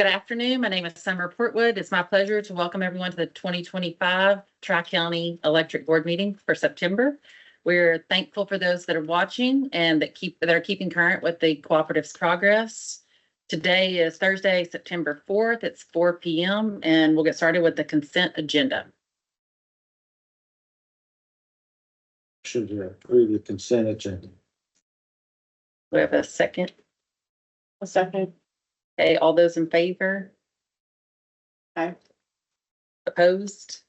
Good afternoon. My name is Summer Portwood. It's my pleasure to welcome everyone to the 2025 Tri-County Electric Board meeting for September. We're thankful for those that are watching and that are keeping current with the cooperative's progress. Today is Thursday, September 4th. It's 4 p.m. and we'll get started with the consent agenda. Should you approve the consent agenda? We have a second. A second. Okay, all those in favor? Aye. Opposed?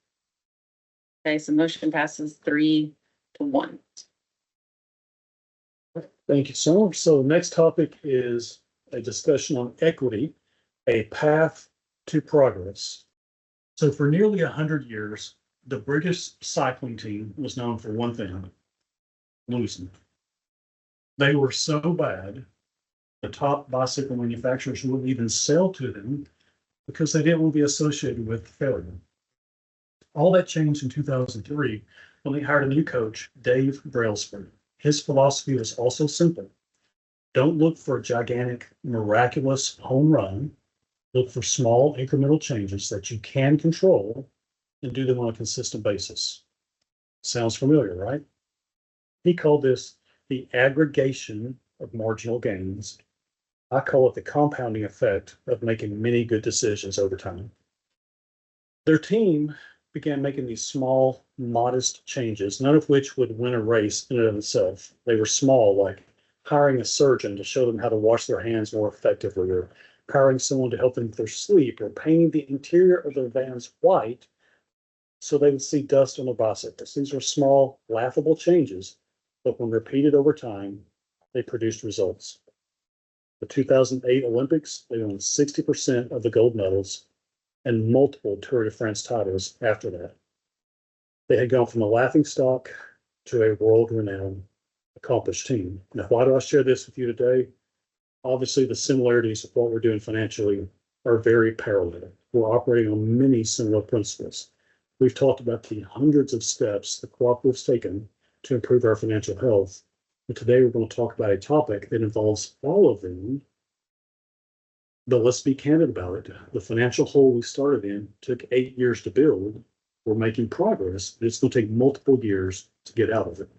Okay, so motion passes 3-1. Thank you, Summer. So next topic is a discussion on equity, a path to progress. So for nearly 100 years, the British cycling team was known for one thing: losing. They were so bad, the top bicycle manufacturers wouldn't even sell to them because they didn't want to be associated with failure. All that changed in 2003 when they hired a new coach, Dave Brailsford. His philosophy was also simple: don't look for a gigantic, miraculous home run. Look for small incremental changes that you can control and do them on a consistent basis. Sounds familiar, right? He called this the aggregation of marginal gains. I call it the compounding effect of making many good decisions over time. Their team began making these small, modest changes, none of which would win a race in and of itself. They were small, like hiring a surgeon to show them how to wash their hands more effectively, or hiring someone to help them with their sleep, or painting the interior of their vans white so they would see dust on their bicycles. These were small, laughable changes, but when repeated over time, they produced results. The 2008 Olympics, they won 60% of the gold medals and multiple Tour de France titles after that. They had gone from a laughingstock to a world-renowned, accomplished team. Now, why do I share this with you today? Obviously, the similarities of what we're doing financially are very parallel. We're operating on many similar principles. We've talked about the hundreds of steps the cooperative's taken to improve our financial health. And today we're going to talk about a topic that involves all of them. But let's be candid about it. The financial hole we started in took 8 years to build. We're making progress, but it's going to take multiple years to get out of it.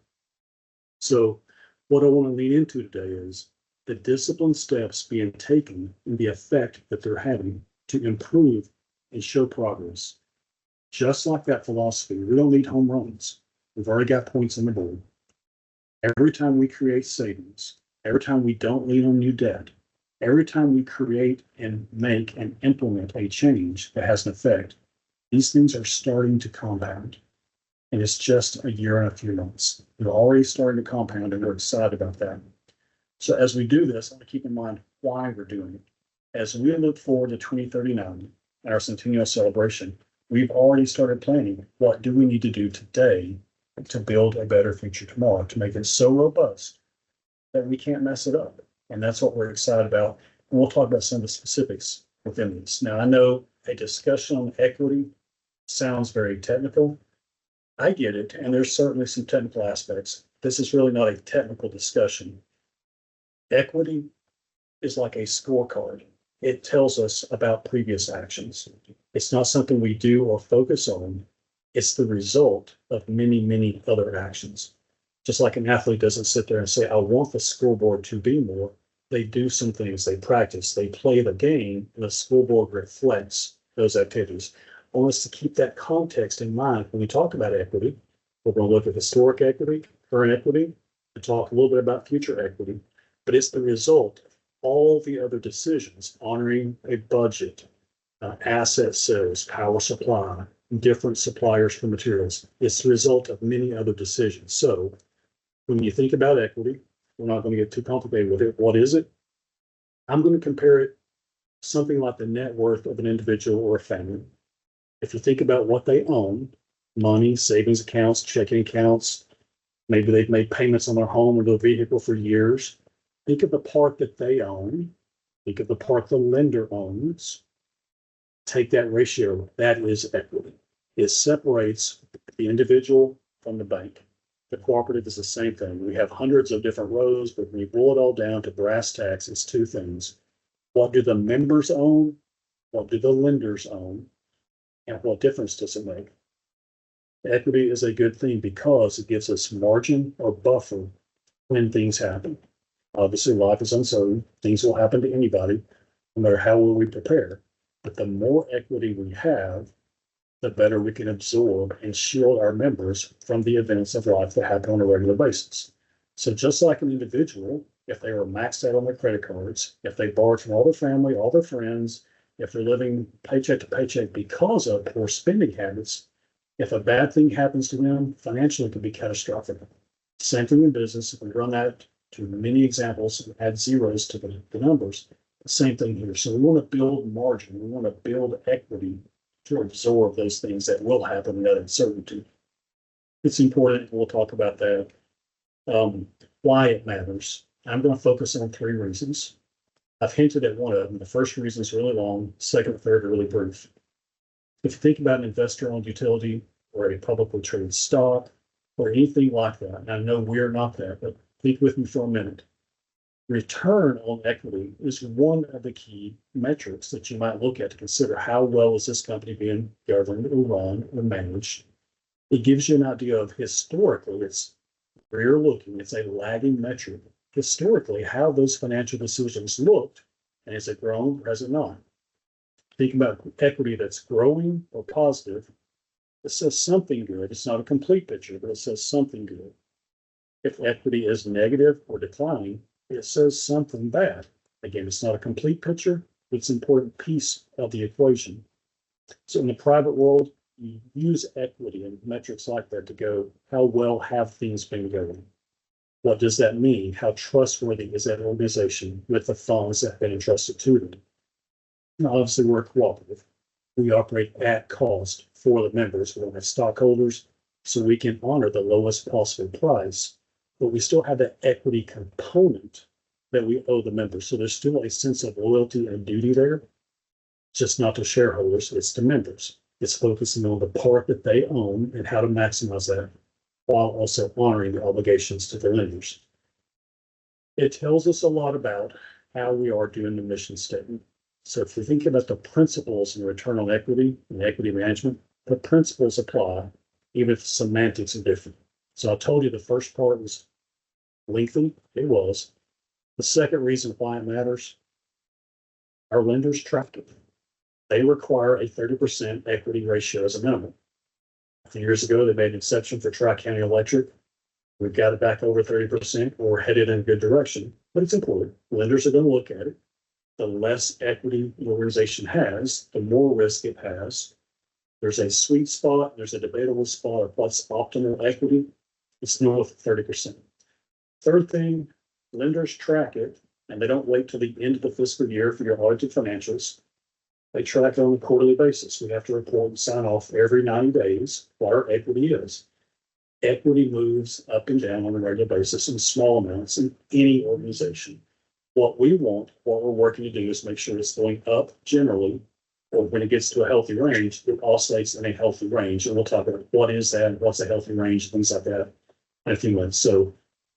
So what I want to lean into today is the disciplined steps being taken and the effect that they're having to improve and show progress. Just like that philosophy, we don't need home runs. We've already got points on the board. Every time we create savings, every time we don't lean on new debt, every time we create and make and implement a change that has an effect, these things are starting to compound. And it's just a year and a few months. They're already starting to compound, and we're excited about that. So as we do this, I want to keep in mind why we're doing it. As we look forward to 2039 and our centennial celebration, we've already started planning what do we need to do today to build a better future tomorrow, to make it so robust that we can't mess it up. And that's what we're excited about. And we'll talk about some of the specifics within this. Now, I know a discussion on equity sounds very technical. I get it, and there's certainly some technical aspects. This is really not a technical discussion. Equity is like a scorecard. It tells us about previous actions. It's not something we do or focus on. It's the result of many, many other actions. Just like an athlete doesn't sit there and say, I want the scoreboard to be more. They do some things, they practice, they play the game, and the scoreboard reflects those activities. I want us to keep that context in mind when we talk about equity. We're going to look at historic equity, current equity, and talk a little bit about future equity. But it's the result of all the other decisions, honoring a budget, asset sales, power supply, different suppliers for materials. It's the result of many other decisions. So when you think about equity, we're not going to get too complicated with it. What is it? I'm going to compare it to something like the net worth of an individual or a family. If you think about what they own, money, savings accounts, checking accounts, maybe they've made payments on their home or their vehicle for years. Think of the part that they own. Think of the part the lender owns. Take that ratio. That is equity. It separates the individual from the bank. The cooperative is the same thing. We have hundreds of different rows, but when you boil it all down to brass tacks, it's two things. What do the members own What do the lenders own? And what difference does it make? Equity is a good thing because it gives us margin or buffer when things happen. Obviously, life is uncertain. Things will happen to anybody, no matter how well we prepare. But the more equity we have, the better we can absorb and shield our members from the events of life that happen on a regular basis. So just like an individual, if they are maxed out on their credit cards, if they borrowed from all their family, all their friends, if they're living paycheck to paycheck because of poor spending habits, if a bad thing happens to them, financially it can be catastrophic. Same thing in business. If we run that to many examples and add zeros to the numbers, the same thing here. So we want to build margin. We want to build equity to absorb those things that will happen in that uncertainty. It's important. We'll talk about that. Why it matters. I'm going to focus on 3 reasons. I've hinted at one of them. The first reason is really long. Second, third are really brief. If you think about an investor-owned utility or a publicly traded stock or anything like that, and I know we're not that, but think with me for a minute. Return on equity is one of the key metrics that you might look at to consider how well is this company being governed or run or managed. It gives you an idea of historically, it's rear looking, it's a lagging metric. Historically, how those financial decisions looked, and has it grown or has it not? Think about equity that's growing or positive. It says something good. It's not a complete picture, but it says something good. If equity is negative or declining, it says something bad. Again, it's not a complete picture, but it's an important piece of the equation. So in the private world, you use equity and metrics like that to go, how well have things been going? What does that mean? How trustworthy is that organization with the funds that have been entrusted to them? Now, obviously, we're cooperative. We operate at cost for the members. We don't have stockholders, so we can honor the lowest possible price, but we still have that equity component that we owe the members. So there's still a sense of loyalty and duty there, just not to shareholders, it's to members. It's focusing on the part that they own and how to maximize that while also honoring the obligations to the lenders. It tells us a lot about how we are doing the mission statement. So if you think about the principles in return on equity and equity management, the principles apply, even if the semantics are different. So I told you the first part was lengthy. It was. The second reason why it matters, our lenders track it. They require a 30% equity ratio as a minimum. A few years ago, they made an exception for Tri-County Electric. We've got it back over 30%. We're headed in a good direction, but it's important. Lenders are going to look at it. The less equity the organization has, the more risk it has. There's a sweet spot, there's a debatable spot of what's optimal equity. It's north of 30%. Third thing, lenders track it, and they don't wait till the end of the fiscal year for your audited financials. They track it on a quarterly basis. We have to report and sign off every 90 days what our equity is. Equity moves up and down on a regular basis in small amounts in any organization. What we want, what we're working to do is make sure it's going up generally, or when it gets to a healthy range, it oscillates in a healthy range. And we'll talk about what is that, and what's a healthy range, things like that in a few minutes. So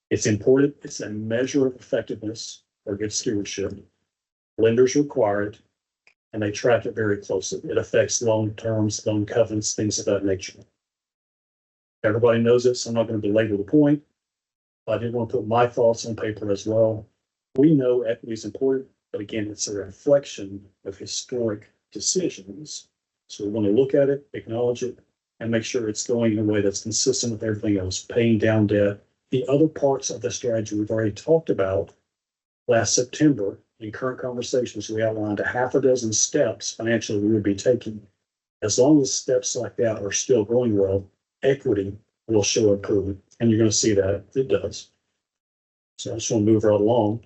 it's important. It's a measure of effectiveness or good stewardship. Lenders require it, and they track it very closely. It affects loan terms, loan covenants, things of that nature. Everybody knows it, so I'm not going to belabor the point. I did want to put my thoughts on paper as well. We know equity is important, but again, it's a reflection of historic decisions. So we want to look at it, acknowledge it, and make sure it's going in a way that's consistent with everything else, paying down debt. The other parts of the strategy we've already talked about last September in current conversations, we outlined a half a dozen steps financially we would be taking. As long as steps like that are still going well, equity will show improvement, and you're going to see that it does. So I just want to move right along.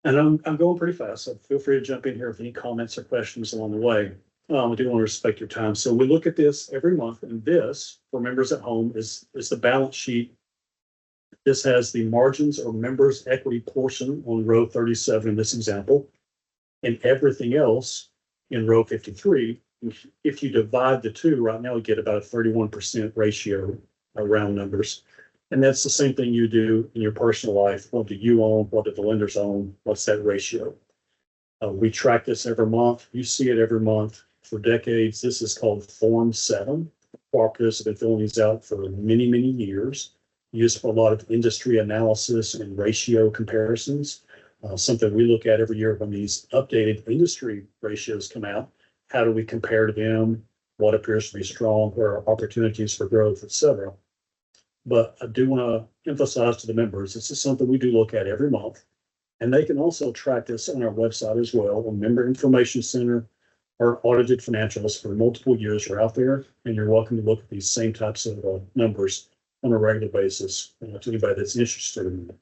And I'm going pretty fast, so feel free to jump in here if any comments or questions along the way. I do want to respect your time. So we look at this every month, and this, for members at home, is the balance sheet. This has the margins or members' equity portion on row 37 in this example, and everything else in row 53. If you divide the two, right now we get about a 31% ratio around numbers. And that's the same thing you do in your personal life. What do you own? What do the lenders own? What's that ratio? We track this every month. You see it every month for decades. This is called Form 7. Cooperatives have been filling these out for many, many years. Used for a lot of industry analysis and ratio comparisons. Something we look at every year when these updated industry ratios come out. How do we compare to them? What appears to be strong? Where are opportunities for growth, et cetera. But I do want to emphasize to the members, this is something we do look at every month. And they can also track this on our website as well. On Member Information Center, our audited financials for multiple years are out there. And you're welcome to look at these same types of numbers on a regular basis to anybody that's interested in it.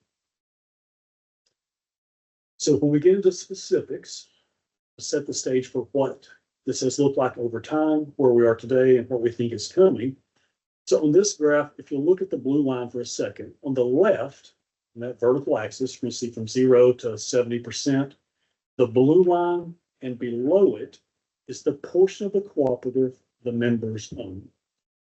So when we get into specifics, set the stage for what this has looked like over time, where we are today, and what we think is coming. So on this graph, if you look at the blue line for a second, on the left, on that vertical axis, you can see from 0 to 70%. The blue line and below it is the portion of the cooperative the members own.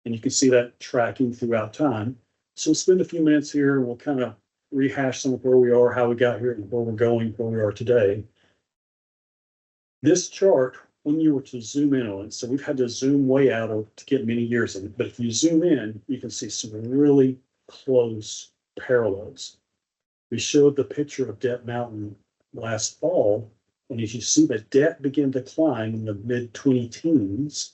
And you can see that tracking throughout time. So we'll spend a few minutes here and we'll kind of rehash some of where we are, how we got here, and where we're going, where we are today. This chart, when you were to zoom in on it, so we've had to zoom way out to get many years in it, but if you zoom in, you can see some really close parallels. We showed the picture of Debt Mountain last fall, and as you see the debt begin to decline in the mid-20 teens,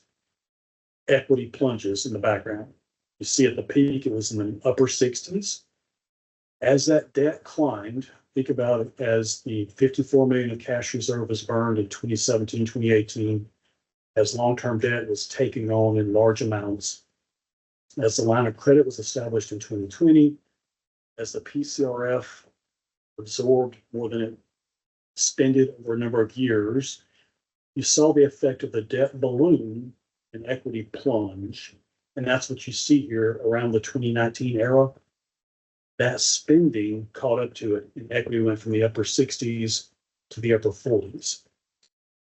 equity plunges in the background. You see at the peak, it was in the upper 60s. As that debt climbed, think about it as the 54 million of cash reserve was burned in 2017, 2018, as long-term debt was taking on in large amounts, as the line of credit was established in 2020, as the PCRF absorbed more than it expended over a number of years, you saw the effect of the debt balloon and equity plunge. And that's what you see here around the 2019 era. That spending caught up to it, and equity went from the upper 60s to the upper 40s.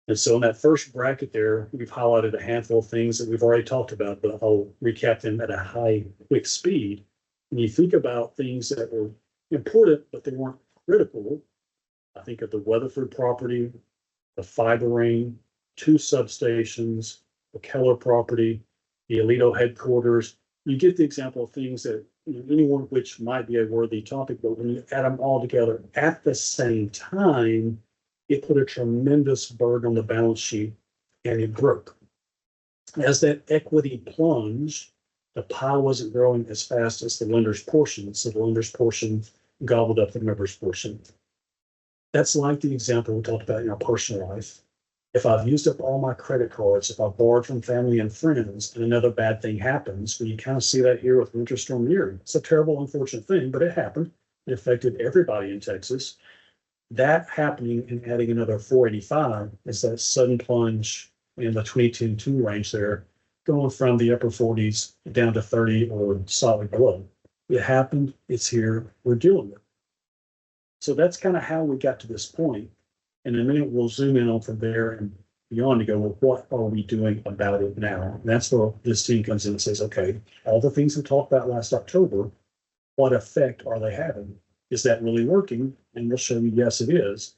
And so in that first bracket there, we've highlighted a handful of things that we've already talked about, but I'll recap them at a high, quick speed. When you think about things that were important, but they weren't critical, I think of the Weatherford property, the fiber ring, 2 substations, the Keller property, the Alito headquarters. You get the example of things that, any one of which might be a worthy topic, but when you add them all together at the same time, it put a tremendous burden on the balance sheet and it broke. As that equity plunged, the pie wasn't growing as fast as the lender's portion, so the lender's portion gobbled up the member's portion. That's like the example we talked about in our personal life. If I've used up all my credit cards, if I've borrowed from family and friends, and another bad thing happens, well, you kind of see that here with Winter Storm Uri. It's a terrible, unfortunate thing, but it happened. It affected everybody in Texas. That happening and adding another 485 is that sudden plunge in the 2010-2 range there, going from the upper 40s down to 30 or solid below. It happened. It's here. We're dealing with it. So that's kind of how we got to this point. And in a minute, we'll zoom in on from there and beyond to go, well, what are we doing about it now? And that's where this team comes in and says, okay, all the things we talked about last October, what effect are they having? Is that really working? And we'll show you, yes, it is.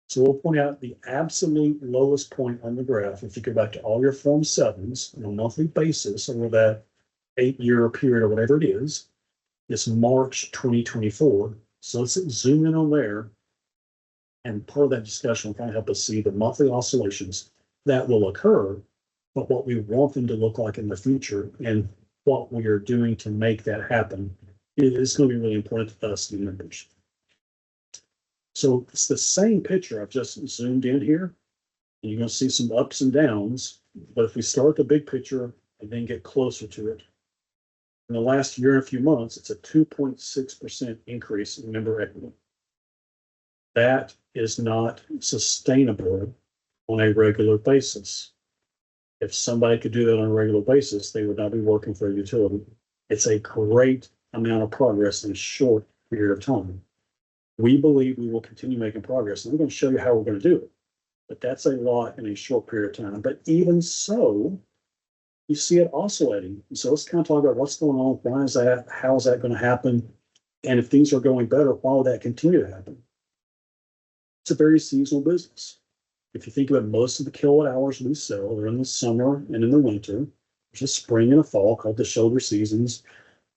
So we'll point out the absolute lowest point on the graph. If you go back to all your Form 7s on a monthly basis over that 8-year period or whatever it is March 2024. So let's zoom in on there. And part of that discussion will kind of help us see the monthly oscillations that will occur, but what we want them to look like in the future and what we are doing to make that happen is going to be really important to us, the members. So it's the same picture. I've just zoomed in here. And you're going to see some ups and downs, but if we start the big picture and then get closer to it, in the last year and a few months, it's a 2.6% increase in member equity. That is not sustainable on a regular basis. If somebody could do that on a regular basis, they would not be working for a utility. It's a great amount of progress in a short period of time. We believe we will continue making progress, and I'm going to show you how we're going to do it. But that's a lot in a short period of time. But even so, you see it oscillating. So let's kind of talk about what's going on. Why is that? How is that going to happen? And if things are going better, why will that continue to happen? It's a very seasonal business. If you think about most of the kilowatt hours we sell, they're in the summer and in the winter. There's a spring and a fall called the shoulder seasons.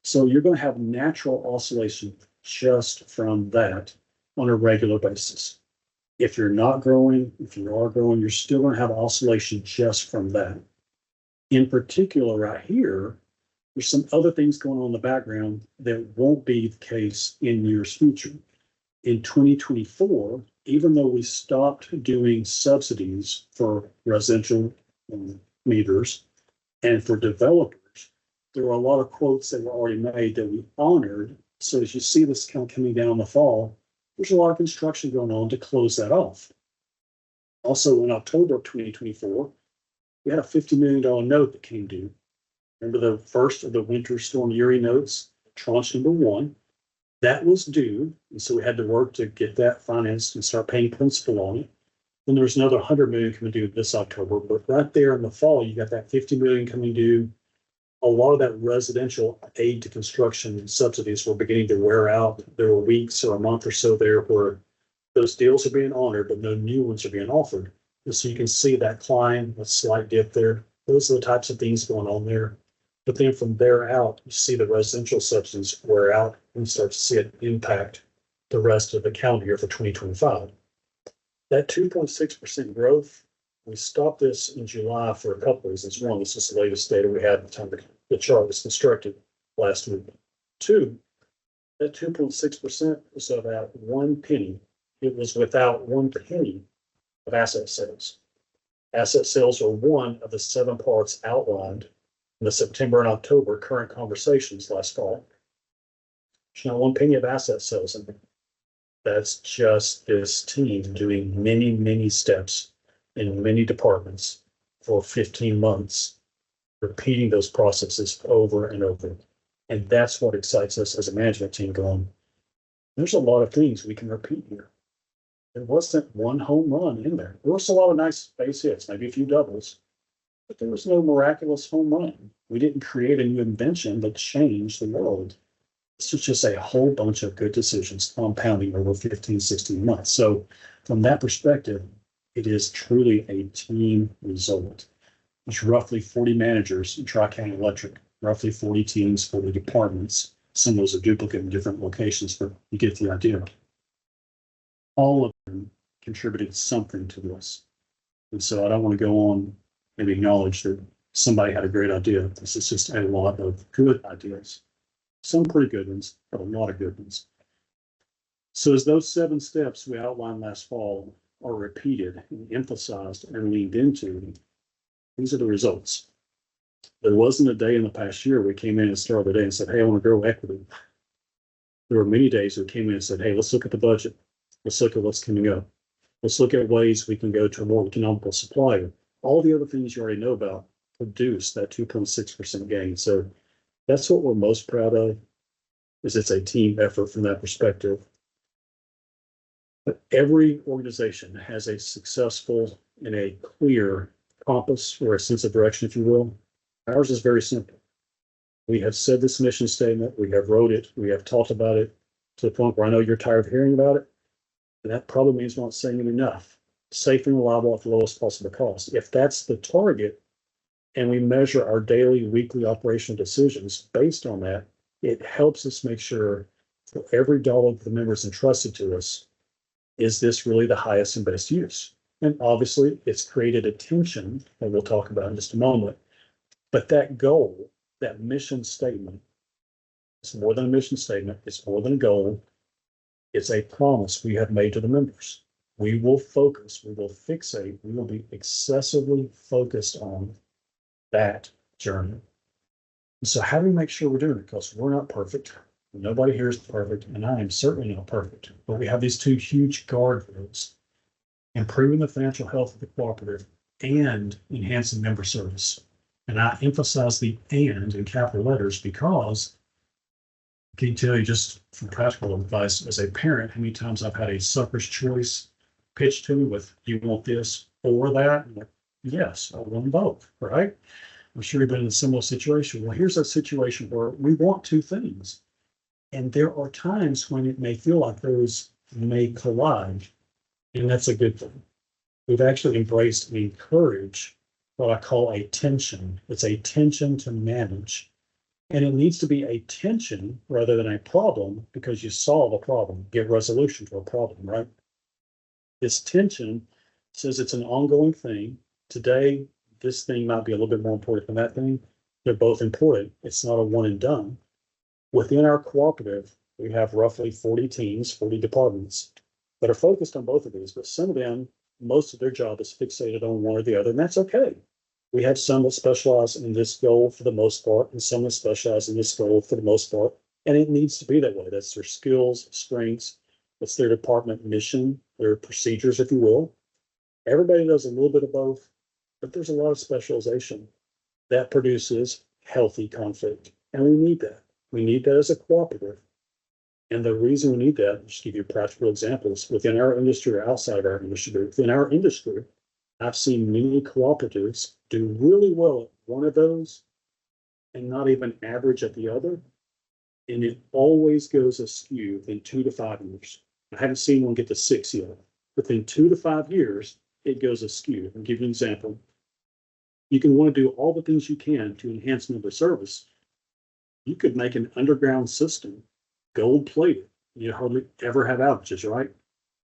So you're going to have natural oscillation just from that on a regular basis. If you're not growing, if you are growing, you're still going to have oscillation just from that. In particular, right here, there's some other things going on in the background that won't be the case in years future. In 2024, even though we stopped doing subsidies for residential meters and for developers, there were a lot of quotes that were already made that we honored. So as you see this kind of coming down in the fall, there's a lot of construction going on to close that off. Also, in October of 2024, we had a $50 million note that came due. Remember the first of the Winter Storm Uri notes, tranche number 1, that was due. And so we had to work to get that financed and start paying principal on it. Then there's another $100 million coming due this October, but right there in the fall, you got that $50 million coming due. A lot of that residential aid to construction subsidies were beginning to wear out. There were weeks or a month or so there where those deals are being honored, but no new ones are being offered. And so you can see that climb, a slight dip there. Those are the types of things going on there. But then from there out, you see the residential subsidies wear out and start to see it impact the rest of the calendar year for 2025. That 2.6% growth, we stopped this in July for a couple of reasons. One, this is the latest data we had at the time the chart was constructed last week. Two, that 2.6% was about 1 penny. It was without 1 penny of asset sales. Asset sales are one of the 7 parts outlined in the September and October current conversations last fall. There's not 1 penny of asset sales in there. That's just this team doing many, many steps in many departments for 15 months, repeating those processes over and over. And that's what excites us as a management team going, there's a lot of things we can repeat here. There wasn't one home run in there. There was a lot of nice base hits, maybe a few doubles, but there was no miraculous home run. We didn't create a new invention that changed the world. This was just a whole bunch of good decisions compounding over 15, 16 months. So from that perspective, it is truly a team result. There's roughly 40 managers in Tri-County Electric, roughly 40 teams, 40 departments. Some of those are duplicate in different locations, but you get the idea. All of them contributed something to this. And so I don't want to go on and acknowledge that somebody had a great idea. This is just a lot of good ideas. Some pretty good ones, but a lot of good ones. So as those 7 steps we outlined last fall are repeated and emphasized and leaned into, these are the results. There wasn't a day in the past year we came in and started the day and said, hey, I want to grow equity. There were many days we came in and said, hey, let's look at the budget. Let's look at what's coming up. Let's look at ways we can go to a more economical supplier. All the other things you already know about produce that 2.6% gain. So that's what we're most proud of, is it's a team effort from that perspective. But every organization has a successful and a clear compass or a sense of direction, if you will. Ours is very simple. We have said this mission statement, we have wrote it, we have talked about it to the point where I know you're tired of hearing about it. And that probably means we're not saying it enough. Safe and reliable at the lowest possible cost. If that's the target, and we measure our daily, weekly operational decisions based on that, it helps us make sure for every dollar that the members entrusted to us, is this really the highest and best use? And obviously, it's created a tension that we'll talk about in just a moment. But that goal, that mission statement, it's more than a mission statement. It's more than a goal. It's a promise we have made to the members. We will focus, we will fixate, we will be excessively focused on that journey. And so how do we make sure we're doing it? Because we're not perfect. Nobody here is perfect, and I am certainly not perfect. But we have these 2 huge guardrails: improving the financial health of the cooperative and enhancing member service. And I emphasize the "and" in capital letters because I can tell you just from practical advice as a parent, how many times I've had a sucker's choice pitched to me with, do you want this or that? I'm like, yes, I want both, right? I'm sure you've been in a similar situation. Well, here's a situation where we want 2 things. And there are times when it may feel like those may collide, and that's a good thing. we've actually embraced and encouraged what I call a tension. It's a tension to manage. And it needs to be a tension rather than a problem because you solve a problem, get resolution to a problem, right? This tension says it's an ongoing thing. Today, this thing might be a little bit more important than that thing. They're both important. It's not a one and done. Within our cooperative, we have roughly 40 teams, 40 departments that are focused on both of these, but some of them, most of their job is fixated on one or the other, and that's okay. We have some that specialize in this goal for the most part, and some that specialize in this goal for the most part, and it needs to be that way. That's their skills, strengths, that's their department mission, their procedures, if you will. Everybody does a little bit of both, but there's a lot of specialization that produces healthy conflict, and we need that. We need that as a cooperative. And the reason we need that, just give you practical examples, within our industry or outside of our industry, within our industry, I've seen many cooperatives do really well at one of those and not even average at the other. And it always goes askew within 2 to 5 years. I haven't seen one get to 6 yet. Within 2 to 5 years, it goes askew. I'll give you an example. You can want to do all the things you can to enhance member service. You could make an underground system gold plated. You hardly ever have outages, right?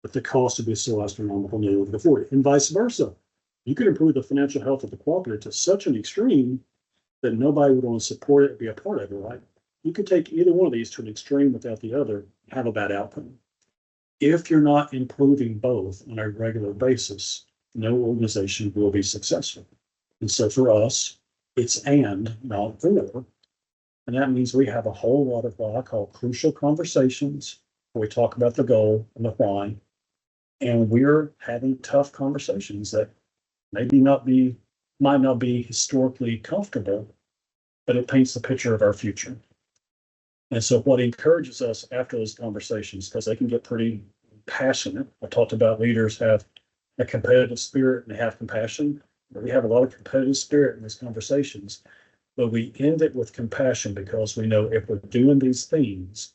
But the cost would be so astronomical, no one could afford it, and vice versa. You could improve the financial health of the cooperative to such an extreme that nobody would want to support it or be a part of it, right? You could take either one of these to an extreme without the other, have a bad outcome. If you're not improving both on a regular basis, no organization will be successful. And so for us, it's and, not or. And that means we have a whole lot of what I call crucial conversations where we talk about the goal and the why. And we're having tough conversations that might not be historically comfortable, but it paints the picture of our future. And so what encourages us after those conversations, because they can get pretty passionate. I talked about leaders have a competitive spirit and they have compassion. We have a lot of competitive spirit in these conversations, but we end it with compassion because we know if we're doing these things,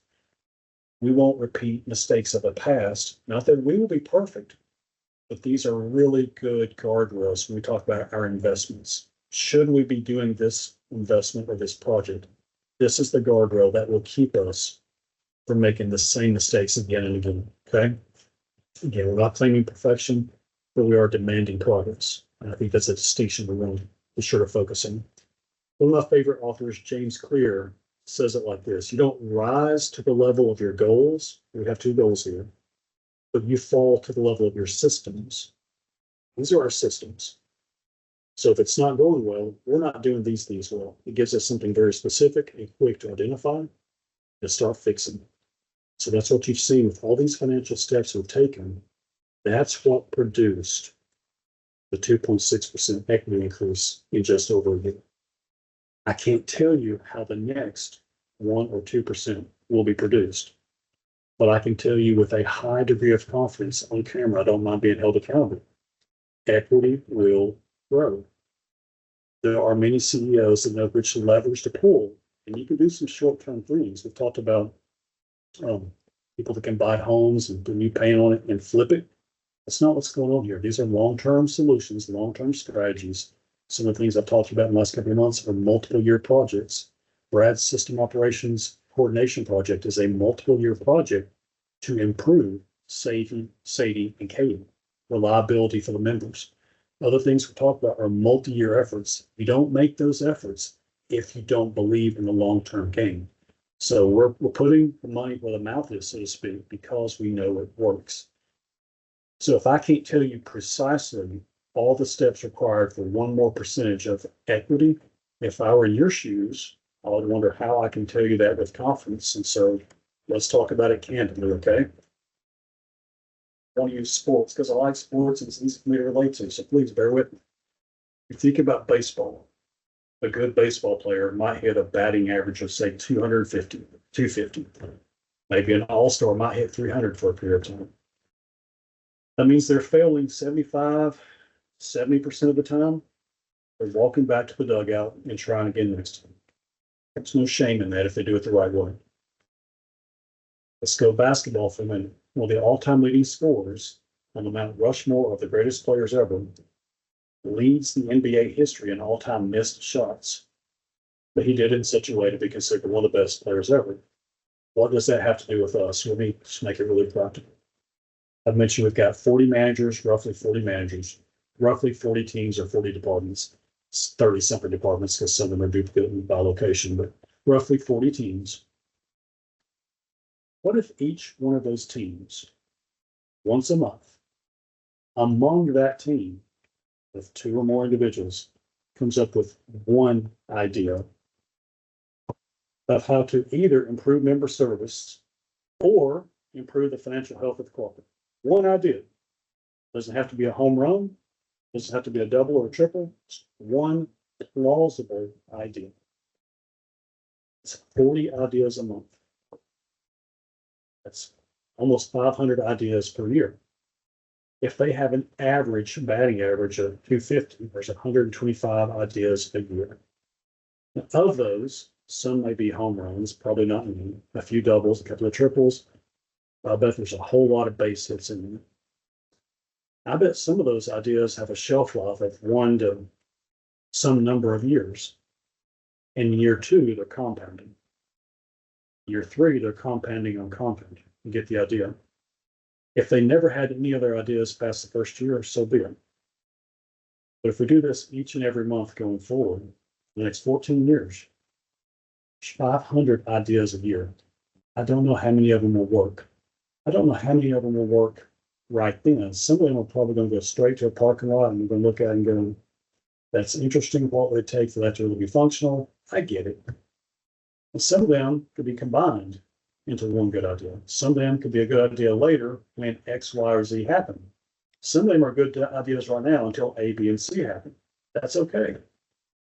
we won't repeat mistakes of the past. Not that we will be perfect, but these are really good guardrails when we talk about our investments. Should we be doing this investment or this project? This is the guardrail that will keep us from making the same mistakes again and again. Okay. Again, we're not claiming perfection, but we are demanding progress. And I think that's a distinction we want to be sure to focus on. One of my favorite authors, James Clear, says it like this: you don't rise to the level of your goals. We have 2 goals here, but you fall to the level of your systems. These are our systems. So if it's not going well, we're not doing these things well. It gives us something very specific and quick to identify and start fixing. So that's what you've seen with all these financial steps we've taken. That's what produced the 2.6% equity increase in just over a year. I can't tell you how the next 1 or 2% will be produced, but I can tell you with a high degree of confidence on camera, I don't mind being held accountable. Equity will grow. There are many CEOs that know which levers to pull, and you can do some short-term things. We've talked about people that can buy homes and put new paint on it and flip it. That's not what's going on here. These are long-term solutions, long-term strategies. Some of the things I've talked about in the last couple of months are multiple-year projects. Brad's System Operations Coordination Project is a multiple-year project to improve safety, and Katie, reliability for the members. Other things we talk about are multi-year efforts. You don't make those efforts if you don't believe in the long-term game. So we're putting the money where the mouth is, so to speak, because we know it works. So if I can't tell you precisely all the steps required for 1 more percentage of equity, if I were in your shoes, I would wonder how I can tell you that with confidence. And so let's talk about it candidly, okay? I want to use sports because I like sports and it's easy for me to relate to, so please bear with me. You think about baseball. A good baseball player might hit a batting average of, say, 250, 250. Maybe an all-star might hit 300 for a period of time. That means they're failing 75, 70% of the time. They're walking back to the dugout and trying again next time. There's no shame in that if they do it the right way. Let's go basketball for a minute. Well, the all-time leading scorers on the Mount Rushmore of the greatest players ever, leads the NBA history in all-time missed shots. But he did it in such a way to be considered one of the best players ever. What does that have to do with us? Let me just make it really practical. I've mentioned we've got 40 managers, roughly 40 managers, roughly 40 teams or 40 departments. It's 30 separate departments because some of them are duplicate by location, but roughly 40 teams. What if each one of those teams, once a month, among that team, with two or more individuals, comes up with one idea of how to either improve member service or improve the financial health of the corporate? One idea. Doesn't have to be a home run, doesn't have to be a double or a triple, it's one plausible idea. It's 40 ideas a month. That's almost 500 ideas per year. If they have an average batting average of 250, there's 125 ideas a year. Now, of those, some may be home runs, probably not many, a few doubles, a couple of triples. I bet there's a whole lot of base hits in there. I bet some of those ideas have a shelf life of 1 to some number of years. In year 2, they're compounding. Year 3, they're compounding on compounding. You get the idea. If they never had any other ideas past the first year, so be it. But if we do this each and every month going forward, the next 14 years, 500 ideas a year. I don't know how many of them will work. I don't know how many of them will work right then. Some of them are probably going to go straight to a parking lot and we're going to look at it and go, that's interesting. What would it take for that to really be functional? I get it. And some of them could be combined into one good idea. Some of them could be a good idea later when X, Y, or Z happen. Some of them are good ideas right now until A, B, and C happen. That's okay.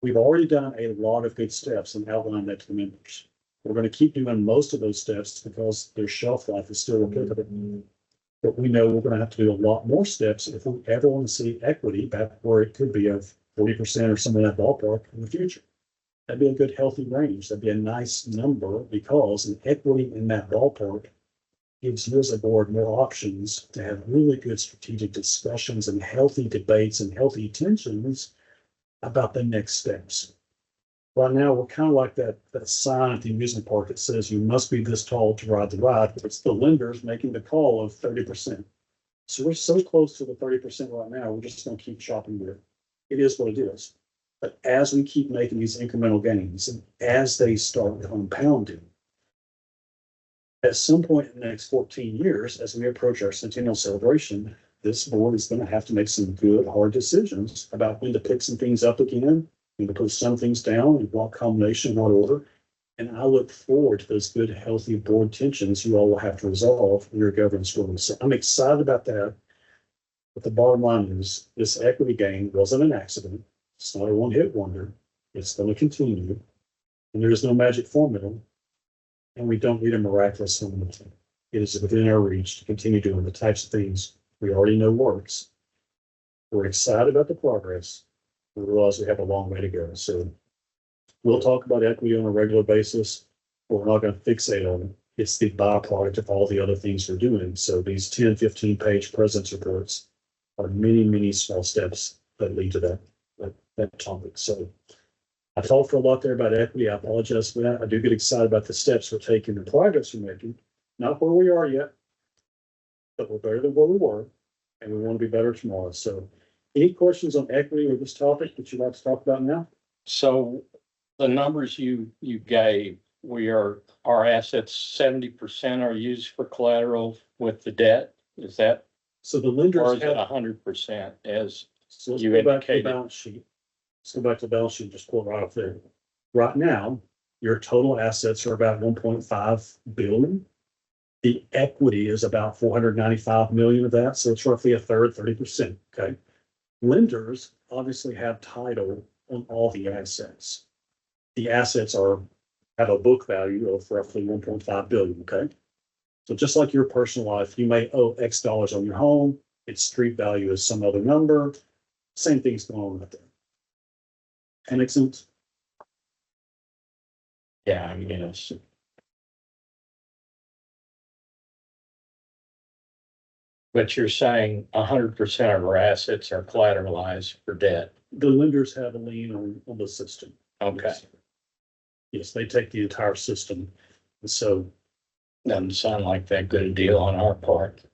We've already done a lot of good steps and outlined that to the members. We're going to keep doing most of those steps because their shelf life is still applicable. But we know we're going to have to do a lot more steps if we ever want to see equity back where it could be of 40% or something in that ballpark in the future. That'd be a good, healthy range. That'd be a nice number because an equity in that ballpark gives you as a board more options to have really good strategic discussions and healthy debates and healthy tensions about the next steps. Right now, we're kind of like that sign at the amusement park that says you must be this tall to ride the ride. It's the lenders making the call of 30%. So we're so close to the 30% right now, we're just going to keep chopping there. It is what it is. But as we keep making these incremental gains, and as they start compounding, at some point in the next 14 years, as we approach our centennial celebration, this board is going to have to make some good, hard decisions about when to pick some things up again, when to put some things down, in what combination, what order. And I look forward to those good, healthy board tensions you all will have to resolve in your governance rules. So I'm excited about that. But the bottom line is this equity gain wasn't an accident. It's not a one-hit wonder. It's going to continue. And there is no magic formula. And we don't need a miraculous formula. It is within our reach to continue doing the types of things we already know works. We're excited about the progress. We realize we have a long way to go. So we'll talk about equity on a regular basis, but we're not going to fixate on it. It's the byproduct of all the other things we're doing. So these 10, 15-page presence reports are many, many small steps that lead to that topic. So I talked for a lot there about equity. I apologize for that. I do get excited about the steps we're taking, the progress we're making. Not where we are yet, but we're better than where we were, and we want to be better tomorrow. So any questions on equity or this topic that you'd like to talk about now? So the numbers you gave, our assets 70% are used for collateral with the debt. Is that, So the or lenders is it have, 100% as so let's you go back to the indicated? balance sheet. Let's go back to the balance sheet, just pull it right off there. Right now, your total assets are about 1.5 billion. The equity is about 495 million of that, so it's roughly a third, 30%, okay? Lenders obviously have title on all the assets. The assets have a book value of roughly 1.5 billion, okay? So just like your personal life, you may owe X dollars on your home, its street value is some other number, same thing's going on with there. That makes sense? Yeah, I guess. But you're saying 100% of our assets are collateralized for debt. The lenders have a lien on the system. Okay, Yes, they take the entire system. And so doesn't sound like that good a deal on our part.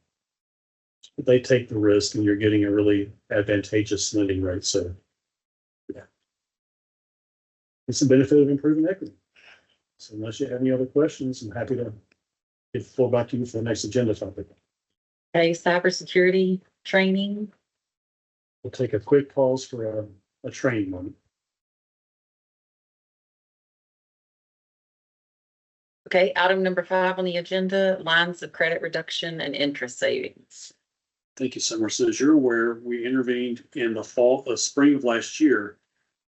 they take the risk and you're getting a really advantageous lending rate. So yeah. It's the benefit of improving equity. So unless you have any other questions, I'm happy to give the floor back to you for the next agenda topic. Okay, cybersecurity training. We'll take a quick pause for a training moment. Okay, item number 5 on the agenda, lines of credit reduction and interest savings. Thank you, Summer. So as you're aware, we intervened in the spring of last year.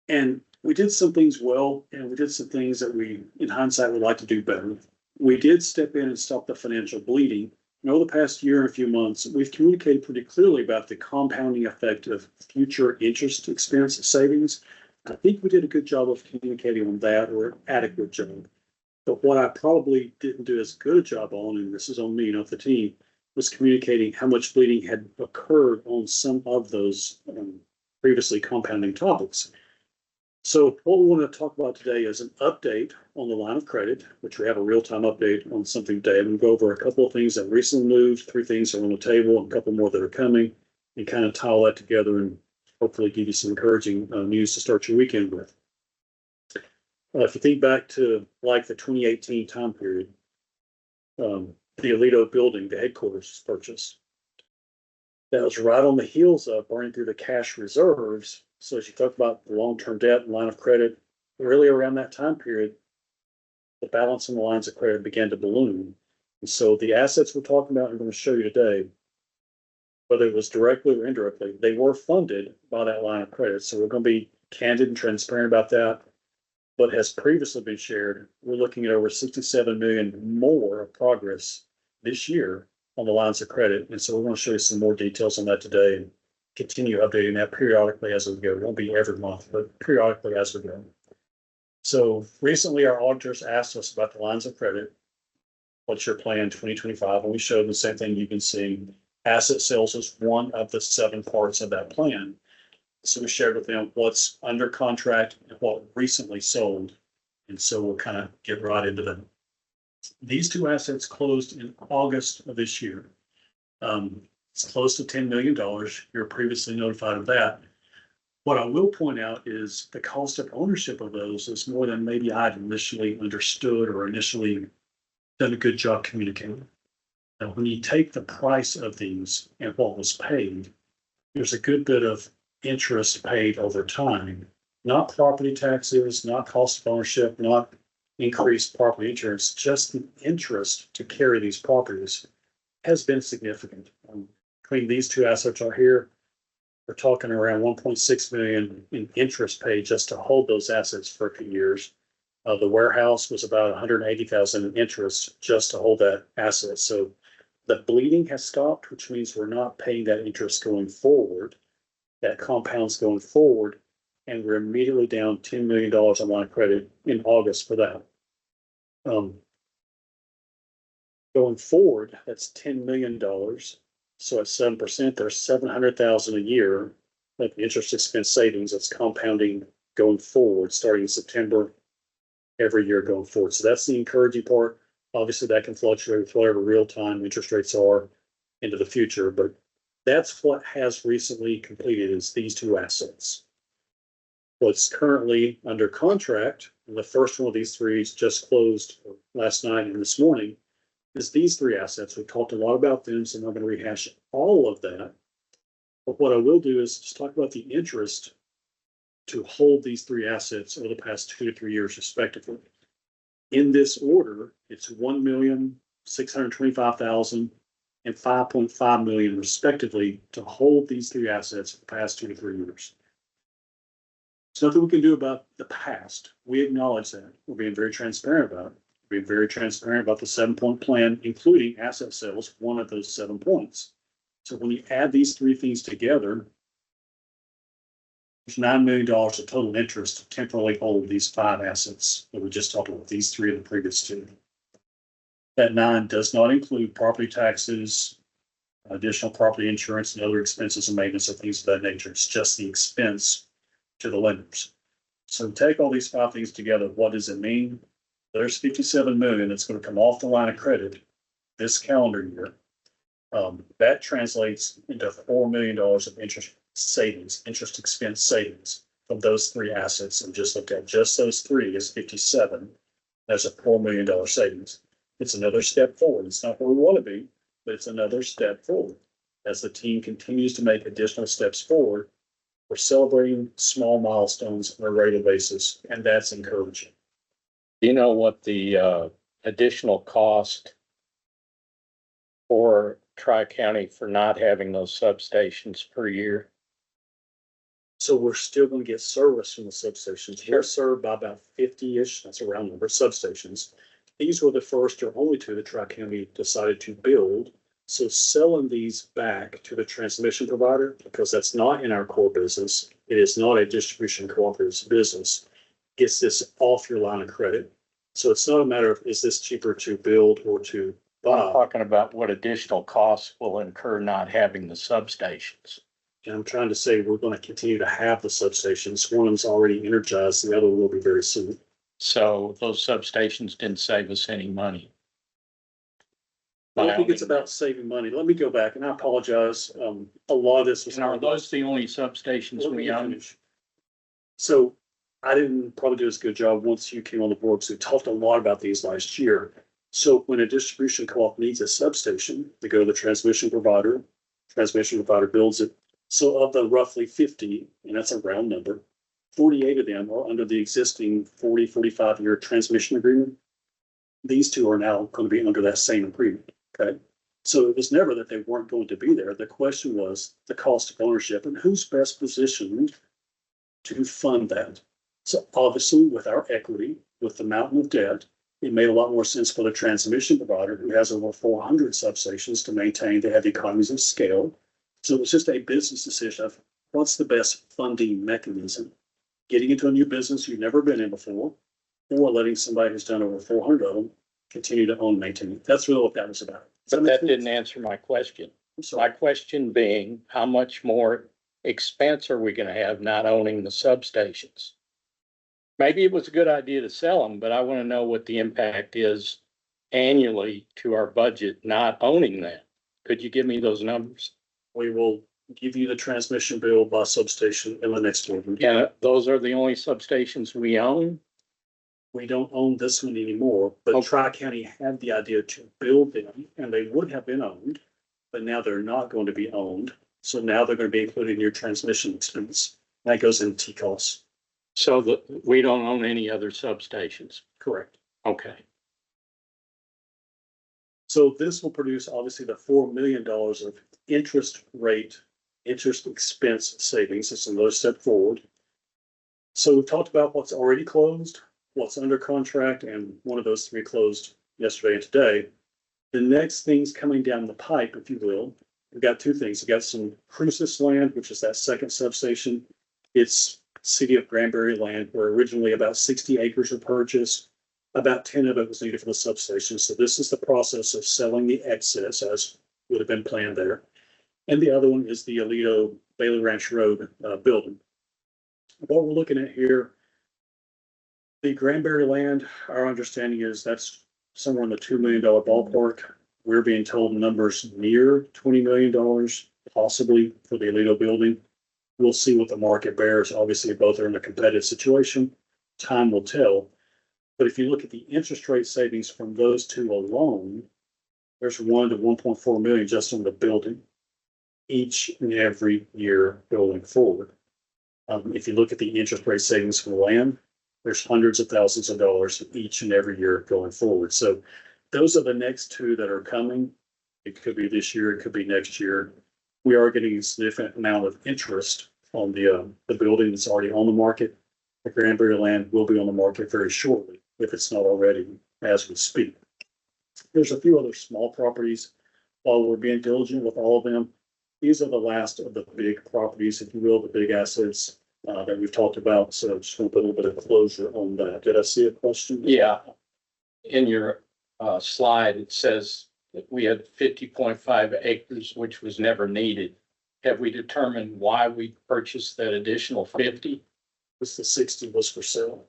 And we did some things well, and we did some things that we, in hindsight, would like to do better. We did step in and stop the financial bleeding. And over the past year and a few months, we've communicated pretty clearly about the compounding effect of future interest expense savings. I think we did a good job of communicating on that, or adequate job. But what I probably didn't do as good a job on, and this is on me, not the team, was communicating how much bleeding had occurred on some of those previously compounding topics. So what we want to talk about today is an update on the line of credit, which we have a real-time update on something today. I'm going to go over a couple of things that recently moved, 3 things that are on the table, and a couple more that are coming, and kind of tie all that together and hopefully give you some encouraging news to start your weekend with. If you think back to like the 2018 time period, the Alito building, the headquarters purchase, that was right on the heels of burning through the cash reserves. So as you talk about the long-term debt and line of credit, really around that time period, the balance on the lines of credit began to balloon. And so the assets we're talking about, I'm going to show you today, whether it was directly or indirectly, they were funded by that line of credit. So we're going to be candid and transparent about that. But has previously been shared, we're looking at over 67 million more of progress this year on the lines of credit. And so we're going to show you some more details on that today and continue updating that periodically as we go. It won't be every month, but periodically as we go. So recently our auditors asked us about the lines of credit. What's your plan 2025? And we showed them the same thing you've been seeing. Asset sales is one of the 7 parts of that plan. So we shared with them what's under contract and what recently sold. And so we'll kind of get right into them. These 2 assets closed in August of this year. It's close to $10 million. You're previously notified of that. What I will point out is the cost of ownership of those is more than maybe I'd initially understood or initially done a good job communicating. Now, when you take the price of these and what was paid, there's a good bit of interest paid over time, not property taxes, not cost of ownership, not increased property insurance, just the interest to carry these properties has been significant. Between these 2 assets are here, we're talking around 1.6 million in interest paid just to hold those assets for a few years. The warehouse was about 180,000 in interest just to hold that asset. So the bleeding has stopped, which means we're not paying that interest going forward. That compounds going forward, and we're immediately down $10 million on line of credit in August for that. Going forward, that's $10 million. So at 7%, there's $700,000 a year of interest expense savings that's compounding going forward, starting in September every year going forward. So that's the encouraging part. Obviously, that can fluctuate with whatever real-time interest rates are into the future, but that's what has recently completed is these 2 assets. What's currently under contract, and the first one of these 3 just closed last night and this morning, is these 3 assets. We've talked a lot about them, so I'm not going to rehash all of that. But what I will do is just talk about the interest to hold these 3 assets over the past 2 to 3 years, respectively. In this order, it's $1,625,000 and $5.5 million, respectively, to hold these 3 assets for the past 2 to 3 years. There's nothing we can do about the past. We acknowledge that. We're being very transparent about it. We're being very transparent about the 7-point plan, including asset sales, one of those 7 points. So when you add these 3 things together, there's $9 million of total interest to temporarily hold these 5 assets that we just talked about, these 3 of the previous 2. That 9 does not include property taxes, additional property insurance and other expenses and maintenance and things of that nature. It's just the expense to the lenders. So take all these five things together. What does it mean? There's 57 million that's going to come off the line of credit this calendar year. That translates into $4 million of interest savings, interest expense savings from those three assets. And just looked at just those three is 57. That's a $4 million savings. It's another step forward. It's not where we want to be, but it's another step forward. As the team continues to make additional steps forward, we're celebrating small milestones on a regular basis, and that's encouraging. Do you know what the additional cost for Tri-County for not having those substations per year? So we're still going to get service from the substations. Sure. We're served by about 50-ish, that's a round number, substations. These were the first or only two that Tri-County decided to build. So selling these back to the transmission provider, because that's not in our core business, it is not a distribution cooperative business, gets this off your line of credit. So it's not a matter of, is this cheaper to build or to I'm buy? talking about what additional costs will incur not having the substations. And I'm trying to say, we're going to continue to have the substations. One of them's already energized, the other will be very soon. So those substations didn't save us any money. I don't think it's about saving money. Let me go back, and I apologize. A lot of this was. And are those the only substations Let me we own? finish. So I didn't probably do as good a job once you came on the board, because we talked a lot about these last year. So when a distribution co-op needs a substation, they go to the transmission provider builds it. So of the roughly 50, and that's a round number, 48 of them are under the existing 45-year transmission agreement. These two are now going to be under that same agreement. Okay. So it was never that they weren't going to be there. The question was the cost of ownership and who's best positioned to fund that. So obviously with our equity, with the mountain of debt, it made a lot more sense for the transmission provider who has over 400 substations to maintain. They have economies of scale. So it was just a business decision of what's the best funding mechanism. Getting into a new business you've never been in before, or letting somebody who's done over 400 of them continue to own and maintain it. That's really what that was about. But that didn't answer my question. So My question being, how much more expense are we gonna have not owning the substations? Maybe it was a good idea to sell them, but I wanna know what the impact is annually to our budget not owning that. Could you give me those numbers? we will give you the transmission bill by substation in the next one. And those are the only substations we own? We don't own this one anymore, but Okay. Tri-County had the idea to build them and they would have been owned, but now they're not going to be owned. So now they're going to be included in your transmission expense. That goes in TCOS. So that we don't own any other substations? Correct. Okay. So this will produce obviously the $4 million of interest expense savings. It's another step forward. So we've talked about what's already closed, what's under contract, and one of those three closed yesterday and today. The next things coming down the pipe, if you will, we've got two things. We've got some Cruces land, which is that second substation. It's city of Granbury land, where originally about 60 acres were purchased. About 10 of it was needed for the substation. So this is the process of selling the excess as would have been planned there. And the other one is the Alito Bailey Ranch Road building. What we're looking at here, the Granbury land, our understanding is that's somewhere in the $2 million ballpark. We're being told numbers near $20 million, possibly for the Alito building. We'll see what the market bears. Obviously, both are in a competitive situation. Time will tell. But if you look at the interest rate savings from those two alone, there's 1 to 1.4 million just on the building each and every year going forward. If you look at the interest rate savings from land, there's hundreds of thousands of dollars each and every year going forward. So those are the next two that are coming. It could be this year, it could be next year. We are getting a significant amount of interest on the building that's already on the market. The Granbury land will be on the market very shortly, if it's not already as we speak. There's a few other small properties. While we're being diligent with all of them, these are the last of the big properties, if you will, the big assets that we've talked about. So just want to put a little bit of closure on that. Did I see a question? Yeah. In your slide, it says we had 50.5 acres, which was never needed. Have we determined why we purchased that additional 50? This the 60 was for sale.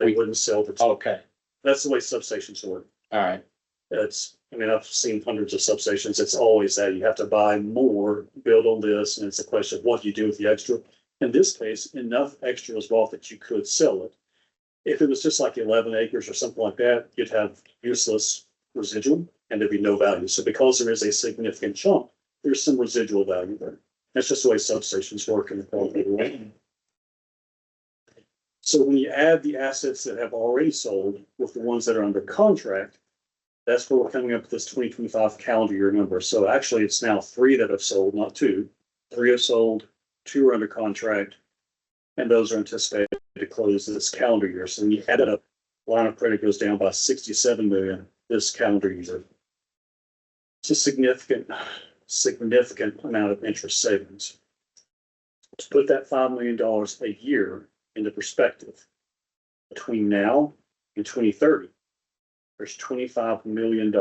They wouldn't sell the, Okay, that's the way substations work. all right. I've seen hundreds of substations. It's always that you have to buy more, build on this, and it's a question of what you do with the extra. In this case, enough extra was bought that you could sell it. If it was just like 11 acres or something like that, you'd have useless residual and there'd be no value. So because there is a significant chunk, there's some residual value there. That's just the way substations work in the quality way. So when you add the assets that have already sold with the ones that are under contract, that's where we're coming up with this 2025 calendar year number. So actually, it's now 3 that have sold, not 2. 3 have sold, 2 are under contract, and those are anticipated to close this calendar year. So when you add it up, line of credit goes down by 67 million this calendar year. It's a significant amount of interest savings. To put that $5 million a year into perspective, between now and 2030, there's $25 million.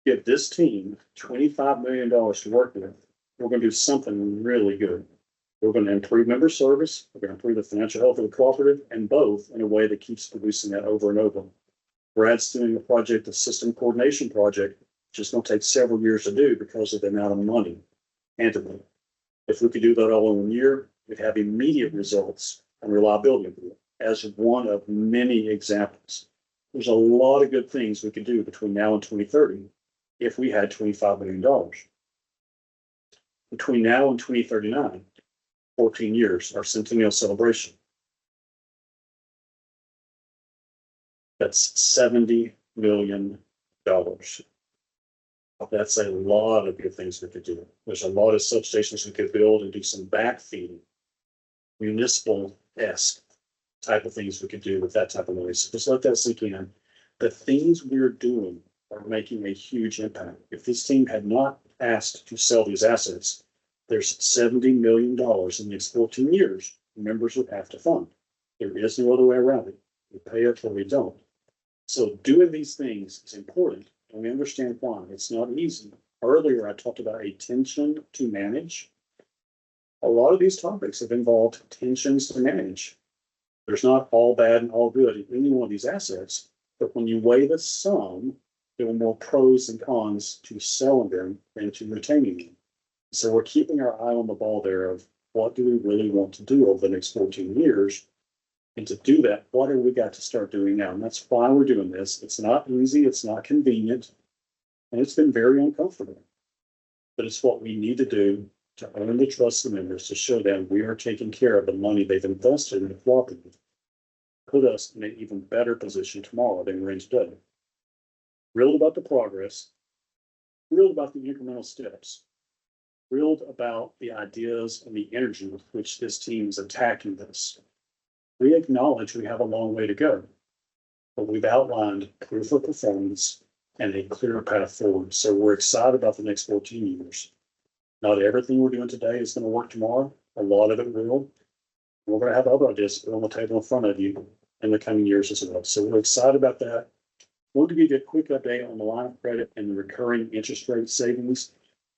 Give this team $25 million to work with, we're going to do something really good. We're going to improve member service, we're going to improve the financial health of the cooperative, and both in a way that keeps producing that over and over. Brad's doing a project, a system coordination project, which is going to take several years to do because of the amount of money handed to them. If we could do that all in 1 year, we'd have immediate results and reliability as one of many examples. There's a lot of good things we could do between now and 2030 if we had $25 million. Between now and 2039, 14 years, our centennial celebration. That's $70 million. That's a lot of good things we could do. There's a lot of substations we could build and do some backfeeding, municipal-esque type of things we could do with that type of money. So just let that sink in. The things we're doing are making a huge impact. If this team had not asked to sell these assets, there's $70 million in the next 14 years members would have to fund. There is no other way around it. We pay it or we don't. So doing these things is important, and we understand why. It's not easy. Earlier, I talked about a tension to manage. A lot of these topics have involved tensions to manage. There's not all bad and all good in any one of these assets, but when you weigh the sum, there are more pros and cons to selling them than to retaining them. So we're keeping our eye on the ball there of what do we really want to do over the next 14 years? And to do that, what have we got to start doing now? And that's why we're doing this. It's not easy, it's not convenient, and it's been very uncomfortable. But it's what we need to do to earn the trust of members, to show them we are taking care of the money they've invested in the cooperative, put us in an even better position tomorrow than we're in today. Thrilled about the progress, thrilled about the incremental steps, thrilled about the ideas and the energy with which this team is attacking this. We acknowledge we have a long way to go, but we've outlined proof of performance and a clear path forward. So we're excited about the next 14 years. Not everything we're doing today is going to work tomorrow. A lot of it will. We're going to have other ideas put on the table in front of you in the coming years as well. So we're excited about that. I want to give you a quick update on the line of credit and the recurring interest rate savings.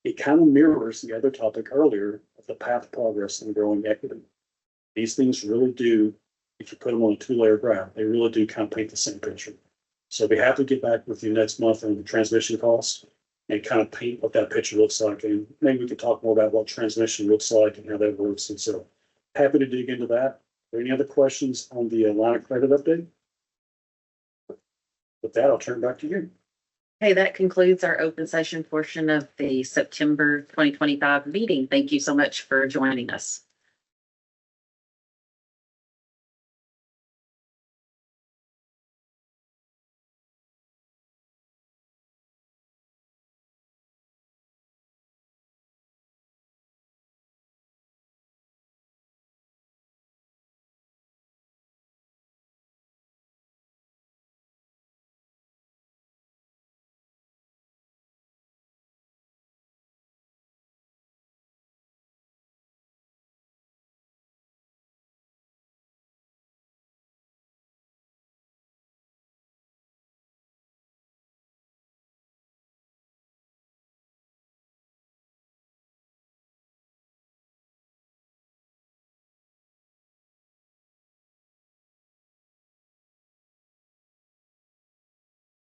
It kind of mirrors the other topic earlier of the path of progress and growing equity. These things really do, if you put them on a 2-layer graph, they really do kind of paint the same picture. So we have to get back with you next month on the transmission costs and kind of paint what that picture looks like. And maybe we can talk more about what transmission looks like and how that works. And so happy to dig into that. Are there any other questions on the line of credit update? With that, I'll turn it back to you. Hey, that concludes our open session portion of the September 2025 meeting. Thank you so much for joining us.